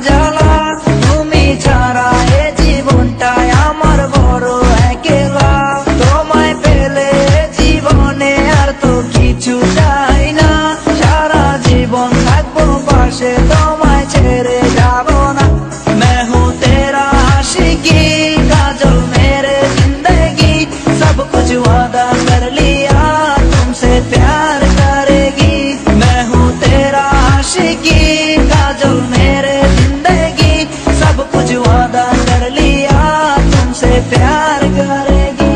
জ্বালা, তুমি ছাড়া এ জীবনটাই আমার বড় একলা। তোমায় পেলে জীবনে আর তো কিছু চাই না, সারা জীবন থাকবো পাশে, তোমায় ছেড়ে যাব না। मैं हूँ तेरा आशिकी, काजल मेरे जिंदगी, सब कुछ वादा कर लिया तुमसे प्यार करेगी। मैं हूँ तेरा आशिकी, काजल मेरे जिंदगी, सब कुछ वादा कर लिया तुमसे प्यार करेगी।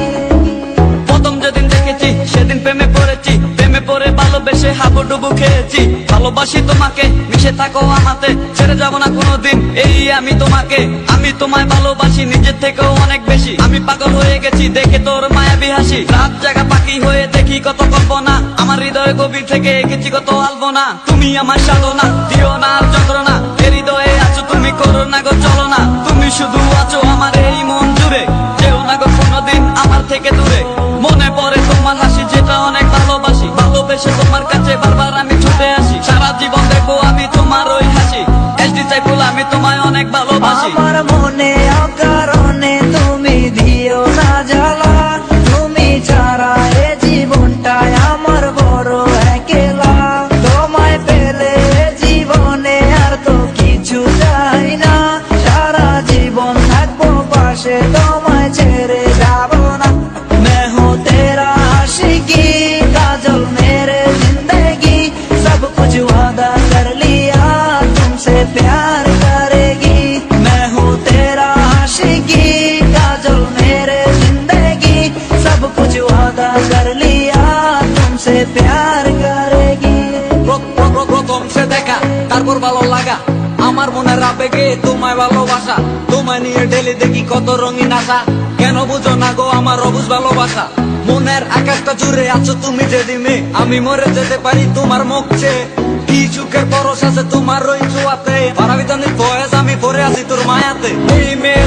প্রথম যেদিন দেখেছি সেদিন প্রেমে পড়েছি, প্রেমে পড়ে ভালোবেসে হাবুডুবু খেয়েছি। ভালোবাসি তোমাকে, মিশে থাকো আমাতে, ছেড়ে যাব না কোনোদিন এই আমি তোমাকে। আমি তোমায় ভালোবাসি নিজের থেকেও অনেক বেশি, আমি পাগল হয়ে গেছি দেখে তোর মায়াবী হাসি। রাত জাগা পাখি হয়ে দেখি কত কল্পনা, আমার হৃদয়ে গভীর থেকে এঁকেছি কত আলপনা। তুমি আমার সাধনা, দিও না আর যন্ত্রণা, এ হৃদয়ে আছো তুমি, করো না গো চলো না। তুমি শুধু আছো আমার এই মন জুড়ে, যেও না গো কোনোদিন আমার থেকে দূরে। মনে পড়ে তোমার হাসি যেটা অনেক ভালোবাসি, ভালোবেসে তোমার কাছে বারবার আমি ছুটে আসি। সারা জীবন দেখবো আমি তোমার ওই হাসি, এসডি সাইফুল আমি তোমায় অনেক ভালোবাসি। আমার মনে অকারণে তুমি দিও না জ্বালা, তুমি ছাড়া এ জীবনটাই আমার বড় একলা। তোমায় পেলে জীবনে আর তো কিছু চাই না, সারা জীবন থাকবো পাশে, তোমায় ছেড়ে যাব না। मैं हूँ तेरा आशिकी, काजल मेरे जिंदगी, सब कुछ वादा कर लिया तुमसे प्यार करेगी। मैं हूँ तेरा आशिकी, काजल मेरे जिंदगी, सब कुछ वादा कर लिया तुमसे प्यार करेगी। প্রথম সে দেখা তারপর ভালো লাগা, আমার মনের আবেগে তোমায় ভালোবাসা। তোমায় নিয়ে ডেলি দেখি কত রঙিন আশা, কেন বুঝো না গো আমার অবুঝ ভালোবাসা। মনের আকাশটা জুড়ে আছো তুমি যেদিনে, আমি মরে যেতে পারি তোমার মুখ চেয়ে। কি সুখের পরশ আছে তোমার ওই ছোঁয়াতে, পারাবিতানির ফয়েজ আমি পরে আছি তোর মায়াতে। এই মেয়ে